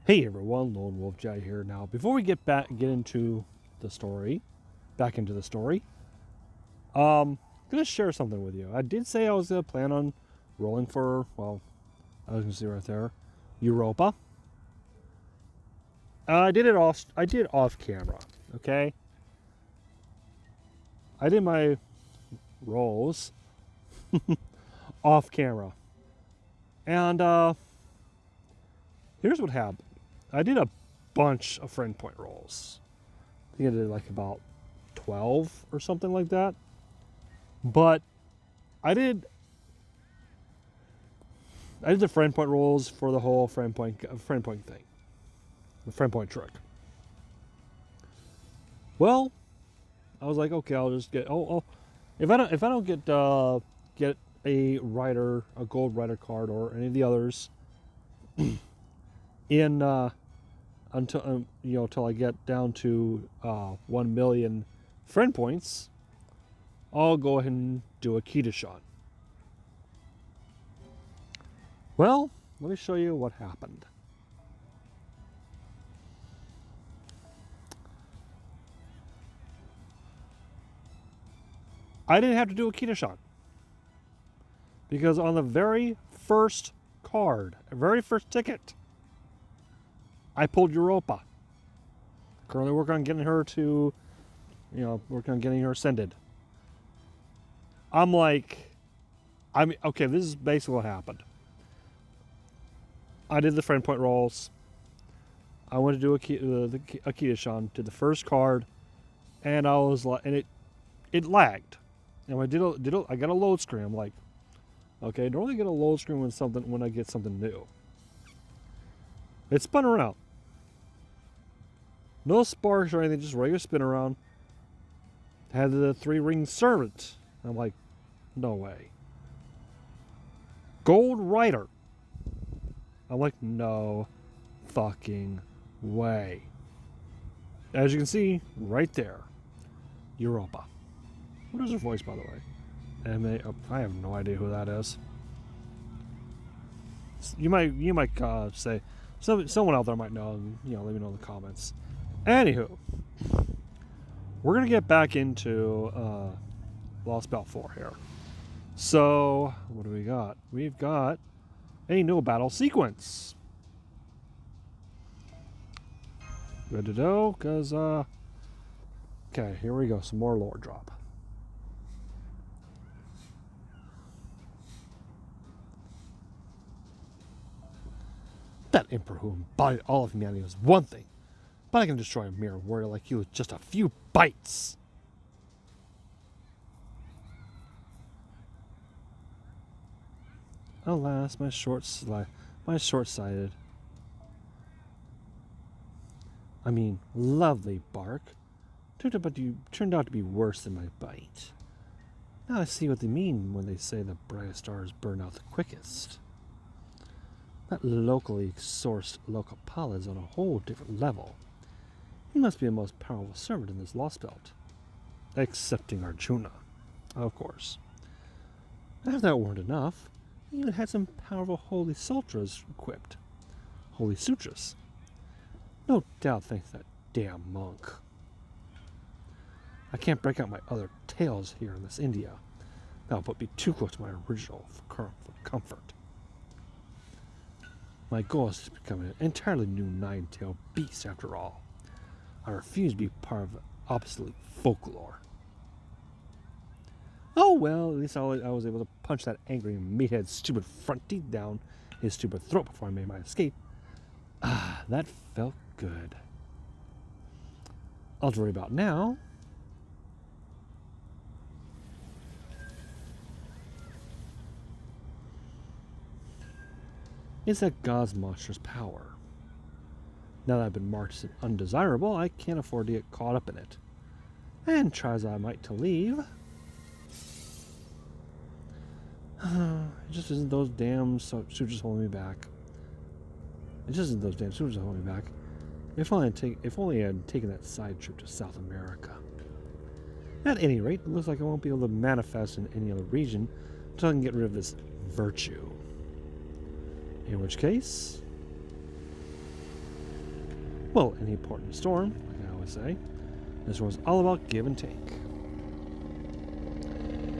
Hey everyone, Lone Wolf Jay here. Now, before we get into the story, gonna share something with you. I did say I was gonna plan on rolling for, well, I was gonna see right there, Europa. I did off camera. Okay, I did my rolls off camera, and here's what happened. I did a bunch of friend point rolls. I think I did like about 12 or something like that. But I did the friend point rolls for the whole friend point thing, the friend point trick. Well, I was like, okay, I'll just get if I don't get a gold rider card or any of the others in until I get down to 1,000,000 friend points, I'll go ahead and do a Kita shot. Well, let me show you what happened. I didn't have to do a Kita shot because on the very first card, very first ticket, I pulled Europa. Currently working on getting her to, working on getting her ascended. Okay, this is basically what happened. I did the friend point rolls. I went to do a Kita did the first card, and I was like, and it lagged. And I got a load screen. I'm like, okay, normally get a load screen when I get something new. It spun around. No sparks or anything, just regular spin around. Had the 3-ring servant. I'm like, no way. Gold Rider. I'm like, no fucking way. As you can see, right there, Europa. What is her voice, by the way? I have no idea who that is. You might say someone out there might know. Let me know in the comments. Anywho, we're gonna get back into Lostbelt 4 here. So what do we got? We've got a new battle sequence. Good to go, cause okay, here we go. Some more lore drop. That emperor who embodied all of humanity was one thing, but I can destroy a mere warrior like you with just a few bites. Alas, my short-sighted. I mean, lovely bark. But you turned out to be worse than my bite. Now I see what they mean when they say the brightest stars burn out the quickest. That locally sourced Locapala is on a whole different level. He must be the most powerful servant in this Lostbelt. Excepting Arjuna, of course. If that weren't enough, he even had some powerful holy sutras equipped. Holy sutras. No doubt thanks to that damn monk. I can't break out my other tales here in this India. That would put me too close to my original for comfort. My goal is to become an entirely new 9-tailed beast after all. I refuse to be part of obsolete folklore. Oh well, at least I was able to punch that angry meathead's stupid front teeth down his stupid throat before I made my escape. Ah, that felt good. All to worry about now is that God's monstrous power. Now that I've been marked as undesirable, I can't afford to get caught up in it. And try as I might to leave, it just isn't those damn sutras holding me back. It just isn't those damn sutras holding me back. If only I had taken that side trip to South America. At any rate, it looks like I won't be able to manifest in any other region until I can get rid of this virtue. In which case, Well, any port in a storm, like I always say, this one's all about give and take.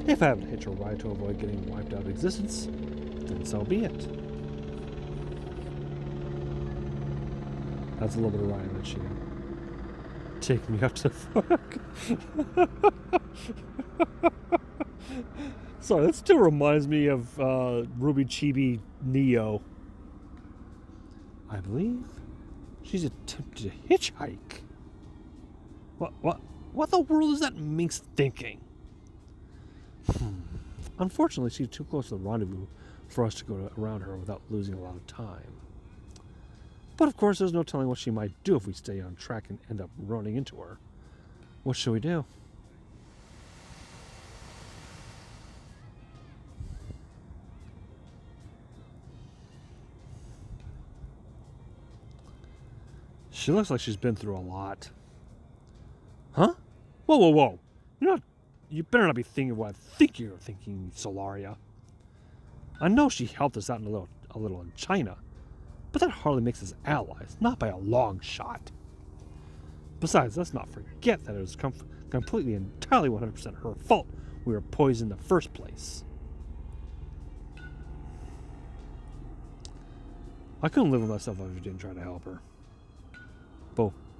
If I have to hitch a ride to avoid getting wiped out of existence, then so be it. That's a little bit of Ryan Ritchie. Take me up to the fuck. Sorry, that still reminds me of Ruby Chibi Neo. I believe she's attempted to hitchhike. What the world is that minx thinking? Unfortunately, she's too close to the rendezvous for us to go around her without losing a lot of time. But of course, there's no telling what she might do if we stay on track and end up running into her. What should we do? She looks like she's been through a lot. Huh? Whoa. You better not be thinking what I think you're thinking, Solaria. I know she helped us out a little in China, but that hardly makes us allies, not by a long shot. Besides, let's not forget that it was completely, entirely 100% her fault we were poisoned in the first place. I couldn't live with myself if I didn't try to help her.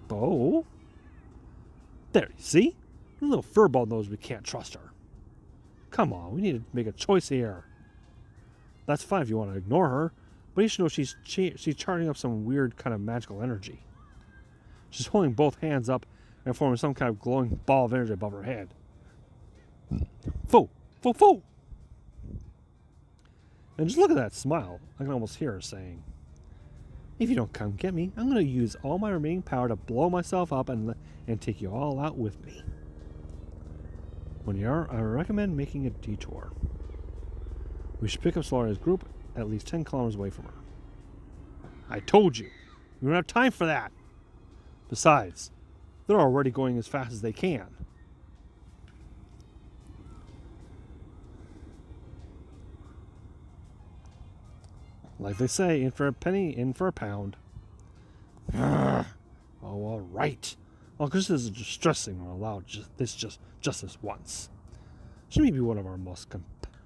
Bo? There, you see? The little furball knows we can't trust her. Come on, we need to make a choice here. That's fine if you want to ignore her, but you should know she's charging up some weird kind of magical energy. She's holding both hands up and forming some kind of glowing ball of energy above her head. Foo! And just look at that smile. I can almost hear her saying, "If you don't come get me, I'm going to use all my remaining power to blow myself up and take you all out with me. When you are, I recommend making a detour. We should pick up Solaria's group at least 10 kilometers away from her." I told you, we don't have time for that. Besides, they're already going as fast as they can. Like they say, in for a penny, in for a pound. Oh, all right. Well, because this is distressing, we'll allow just this once. She may be one of our most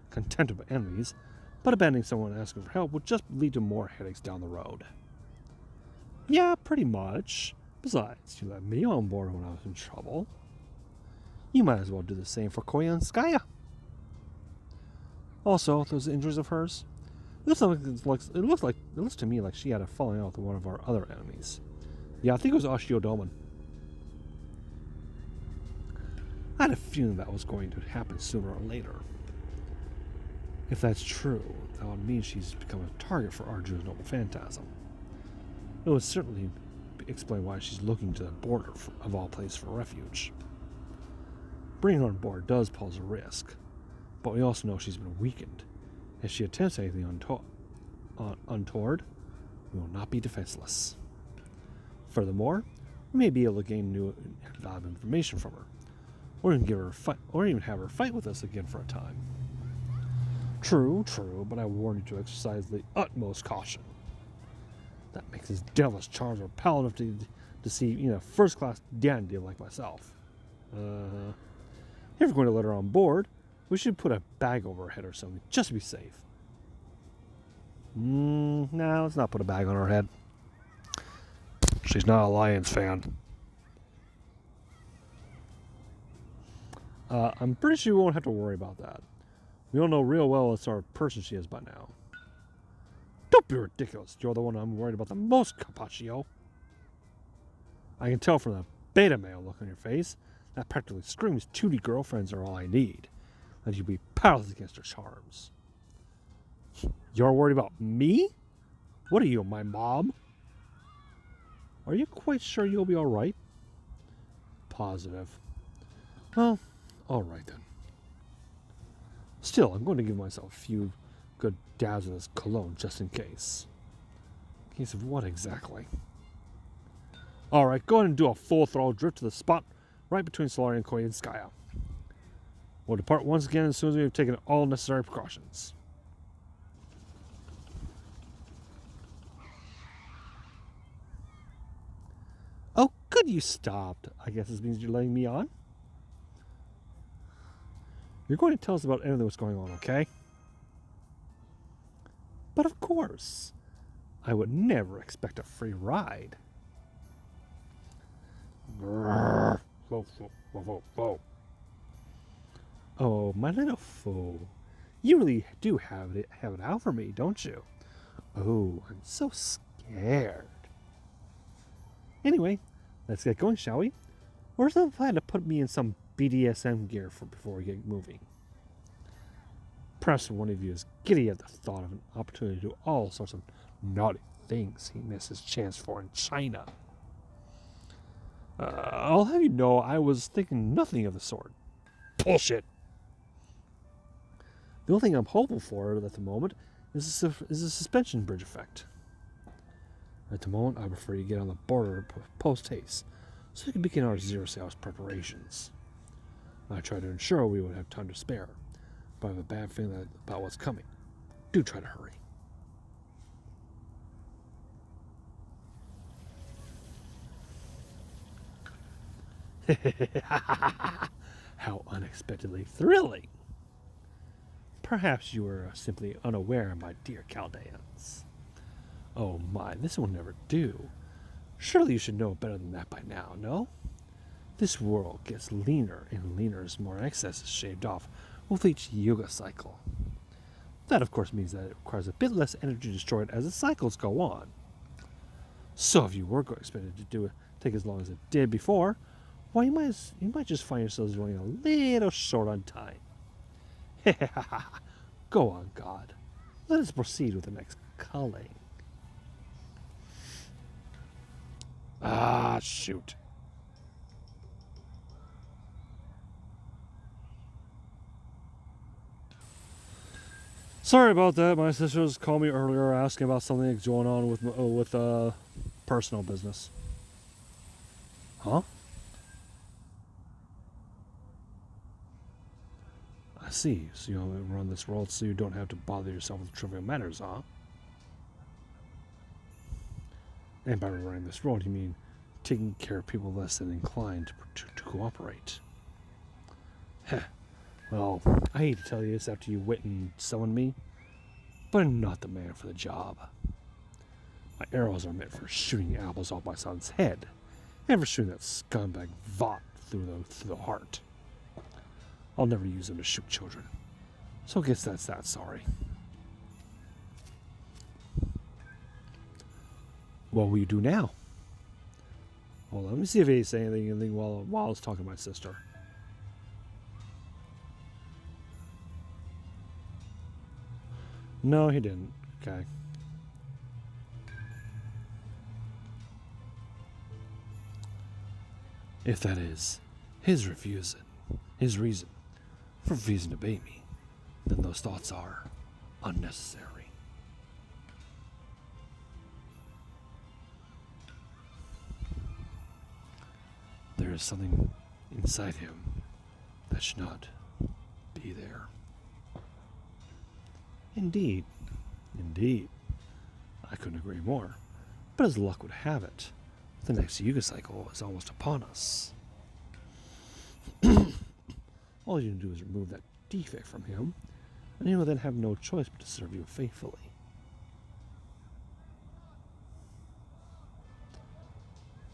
contemptible enemies, but abandoning someone asking for help would just lead to more headaches down the road. Yeah, pretty much. Besides, you let me on board when I was in trouble. You might as well do the same for Koyanskaya. Also, those injuries of hers, it looks to me like she had a falling out with one of our other enemies. Yeah, I think it was Oshiodoman. I had a feeling that was going to happen sooner or later. If that's true, that would mean she's become a target for Arju's noble phantasm. It would certainly explain why she's looking to the border of all places for refuge. Bringing her on board does pose a risk, but we also know she's been weakened. If she attempts anything untoward, we will not be defenseless. Furthermore, we may be able to gain new and valuable information from her, or even give her a fight, or even have her fight with us again for a time. True, but I warn you to exercise the utmost caution. That makes his devilish charms repel enough to deceive even a first-class dandy like myself. If we're going to let her on board, we should put a bag over her head or something, just to be safe. No, let's not put a bag on her head. She's not a Lions fan. I'm pretty sure we won't have to worry about that. We all know real well what sort of person she is by now. Don't be ridiculous. You're the one I'm worried about the most, Carpaccio. I can tell from the beta male look on your face that practically screams 2D girlfriends are all I need. That you'll be powerless against her charms. You're worried about me? What are you, my mom? Are you quite sure you'll be alright? Positive. Well, alright then. Still, I'm going to give myself a few good dabs of this cologne just in case. In case of what exactly? Alright, go ahead and do a full throttle drift to the spot right between Solaria and Koyanskaya. We'll depart once again as soon as we have taken all necessary precautions. Good, you stopped. I guess this means you're letting me on? You're going to tell us about everything that's going on, okay? But of course. I would never expect a free ride. Whoa, whoa, whoa, whoa. Oh, my little fool. You really do have it out for me, don't you? Oh, I'm so scared. Anyway, let's get going, shall we? Or is the plan to put me in some BDSM gear before we get moving? Perhaps one of you is giddy at the thought of an opportunity to do all sorts of naughty things he missed his chance for in China. I'll have you know I was thinking nothing of the sort. Bullshit! The only thing I'm hoping for at the moment is a suspension bridge effect. At the moment, I prefer you get on the border post-haste, so we can begin our zero-sales preparations. I tried to ensure we would have time to spare, but I have a bad feeling about what's coming. Do try to hurry. How unexpectedly thrilling! Perhaps you were simply unaware, my dear Chaldeans. Oh my, this will never do. Surely you should know better than that by now, no? This world gets leaner and leaner as more excess is shaved off with each yuga cycle. That, of course, means that it requires a bit less energy destroyed as the cycles go on. So if you were expected to take as long as it did before, well, you might just find yourselves running a little short on time. Go on, God. Let us proceed with the next culling. Ah, shoot. Sorry about that. My sisters called me earlier asking about something that's going on with personal business. Huh? I see. So you only run this world so you don't have to bother yourself with trivial matters, huh? And by running this world, you mean taking care of people less than inclined to cooperate. Heh. Well, I hate to tell you this after you went and summoned me, but I'm not the man for the job. My arrows are meant for shooting apples off my son's head, and for shooting that scumbag Vought through the heart. I'll never use them to shoot children, so I guess that's that sorry. What will you do now? Hold on, let me see if he says anything while I was talking to my sister. No, he didn't. Okay. If that is his reason for refusing to obey me, then those thoughts are unnecessary. There is something inside him that should not be there. Indeed. I couldn't agree more. But as luck would have it, the next Yuga cycle is almost upon us. All you need to do is remove that defect from him, and he will then have no choice but to serve you faithfully.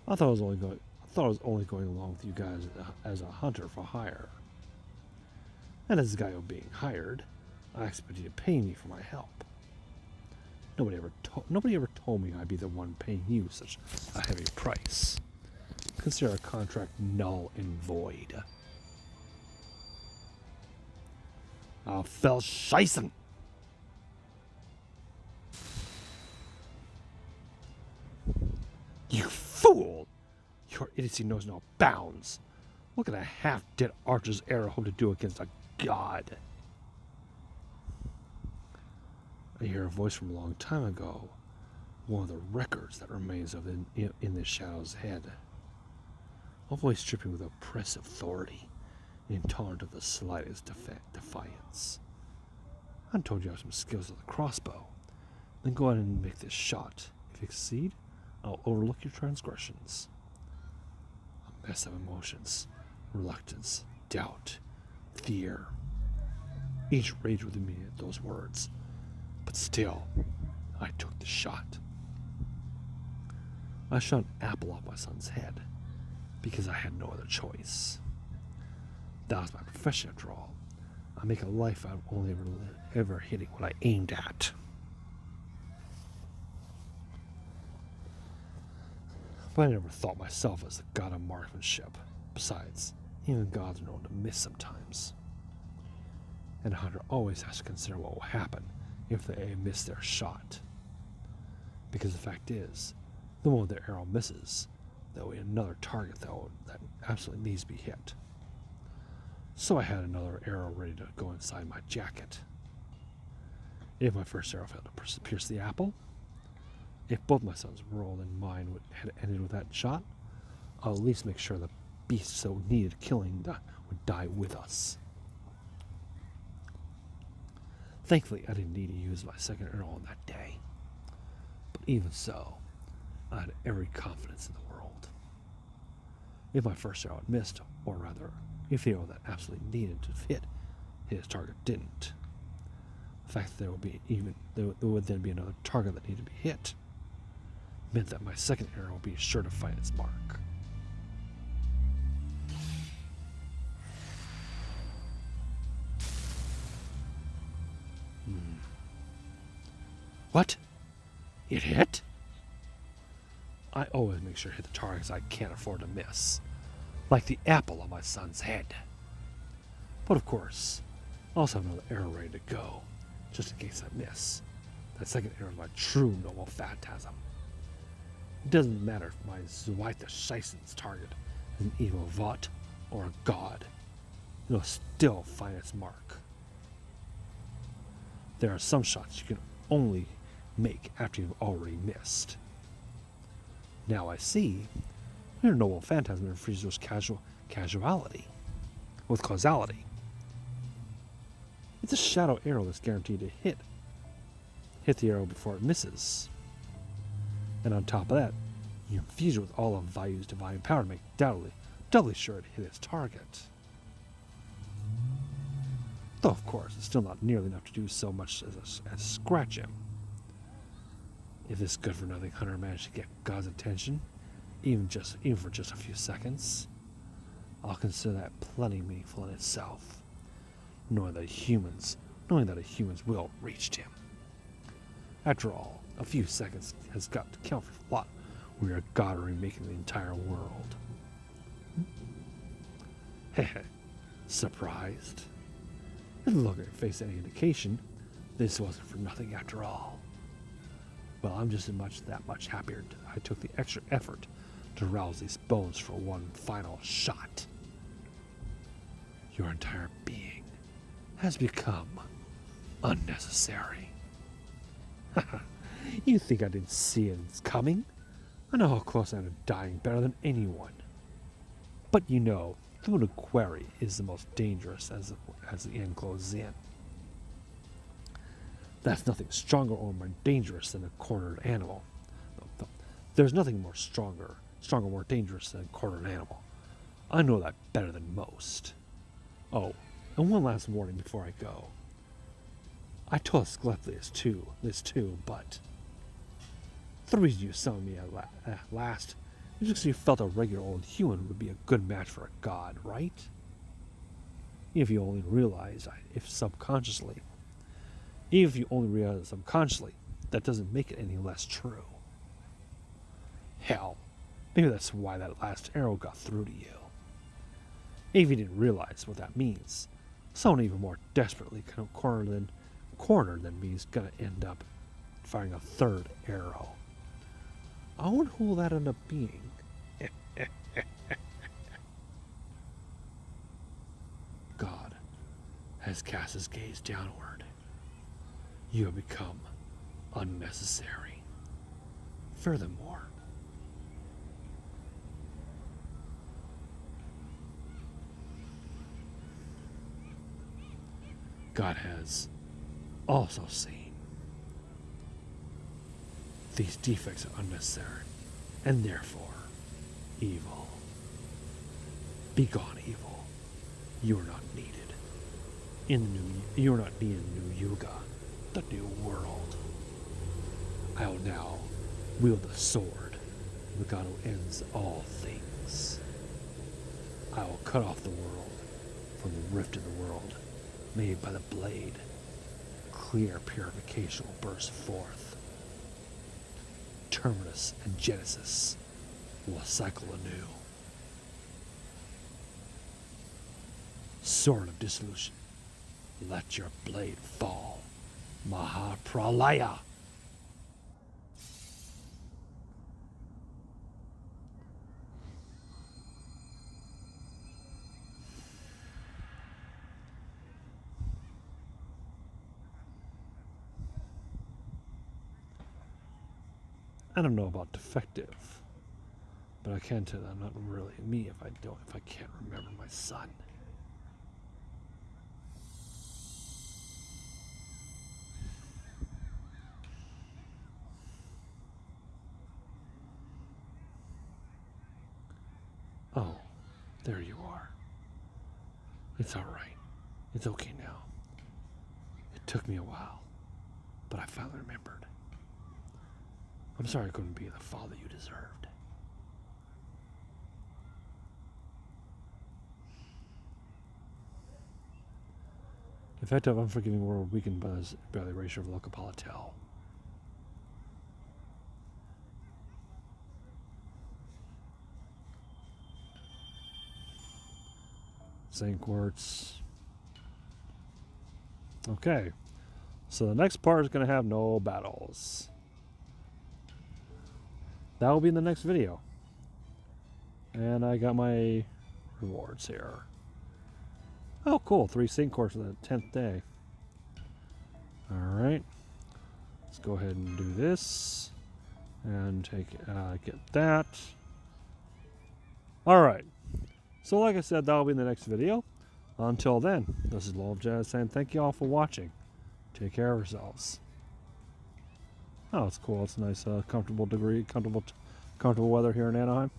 I thought I was only going along with you guys as a hunter for hire. And as a guy being hired, I expect you to pay me for my help. Nobody ever told me I'd be the one paying you such a heavy price. Consider our contract null and void. I'll fell scheißen. You fool! Your idiocy knows no bounds. What can a half-dead archer's arrow hope to do against a god? I hear a voice from a long time ago, one of the records that remains of in the shadow's head. A voice dripping with oppressive authority, intolerant of the slightest defiance. I told you I have some skills with a crossbow. Then go ahead and make this shot. If you succeed, I'll overlook your transgressions. mess of emotions, reluctance, doubt, fear. Each raged within me at those words, but still, I took the shot. I shot an apple off my son's head because I had no other choice. That was my profession after all. I make a life out of only ever hitting what I aimed at. But I never thought myself as a god of marksmanship. Besides, even gods are known to miss sometimes. And a hunter always has to consider what will happen if they miss their shot. Because the fact is, the moment their arrow misses, there will be another target that absolutely needs to be hit. So I had another arrow ready to go inside my jacket. If my first arrow failed to pierce the apple, if both my son's world and mine had ended with that shot, I'll at least make sure the beast so needed killing would die with us. Thankfully, I didn't need to use my second arrow on that day. But even so, I had every confidence in the world. If my first arrow had missed, or rather, if the arrow that absolutely needed to hit his target didn't, the fact that there would then be another target that needed to be hit meant that my second arrow would be sure to find its mark. What? It hit? I always make sure to hit the targets I can't afford to miss, like the apple on my son's head. But of course, I also have another arrow ready to go, just in case I miss. That second arrow is my true noble phantasm. It doesn't matter if my Zweite Scheissen's target is an evil Vought or a god. It'll still find its mark. There are some shots you can only make after you've already missed. Now I see, your noble phantasm refuses causality. It's a shadow arrow that's guaranteed to hit the arrow before it misses. And on top of that, you infuse it with all of Value's divine power to make doubly sure it hit its target. Though of course, it's still not nearly enough to do so much as scratch him. If this good-for-nothing hunter managed to get God's attention, even for just a few seconds, I'll consider that plenty meaningful in itself, knowing that a human's will reached him. After all, a few seconds has got to count for a lot when you're a god remaking the entire world. Heh, surprised? If the look on your face any indication, this wasn't for nothing after all. Well, I'm just that much happier I took the extra effort to rouse these bones for one final shot. Your entire being has become unnecessary. You think I didn't see it coming? I know how close I am to dying better than anyone. But you know, the wounded quarry is the most dangerous as the end closes in. That's nothing stronger or more dangerous than a cornered animal. There's nothing more stronger, more dangerous than a cornered animal. I know that better than most. Oh, and one last warning before I go. I told Skleptly this too, but the reason you summoned me at last is because you felt a regular old human would be a good match for a god, right? If you only realized, subconsciously, that doesn't make it any less true. Hell, maybe that's why that last arrow got through to you. If you didn't realize what that means, someone even more desperately cornered than me is gonna end up firing a third arrow. I wonder who will that end up being. God has cast his gaze downward. You have become unnecessary. Furthermore, God has also seen these defects are unnecessary and therefore evil. Begone, evil. You are not needed. You are not needed in the new Yuga, the new world. I will now wield the sword, the god who ends all things. I will cut off the world from the rift in the world made by the blade. Clear purification will burst forth. Terminus and Genesis will cycle anew. Sword of dissolution, let your blade fall. Mahapralaya. I don't know about defective, but I can tell that I'm not really me if I can't remember my son. Oh, there you are. It's all right. It's okay now. It took me a while, but I finally remembered. I'm sorry I couldn't be the father you deserved. The effect of unforgiving world weakened by the erasure of local palatal. Zinc quartz. Okay, so the next part is going to have no battles. That will be in the next video. And I got my rewards here. Oh, cool. 3 zinc cores for the 10th day. Alright. Let's go ahead and do this. And get that. Alright. So like I said, that will be in the next video. Until then, this is Love Jazz saying thank you all for watching. Take care of yourselves. Oh, it's cool. It's a nice, comfortable weather here in Anaheim.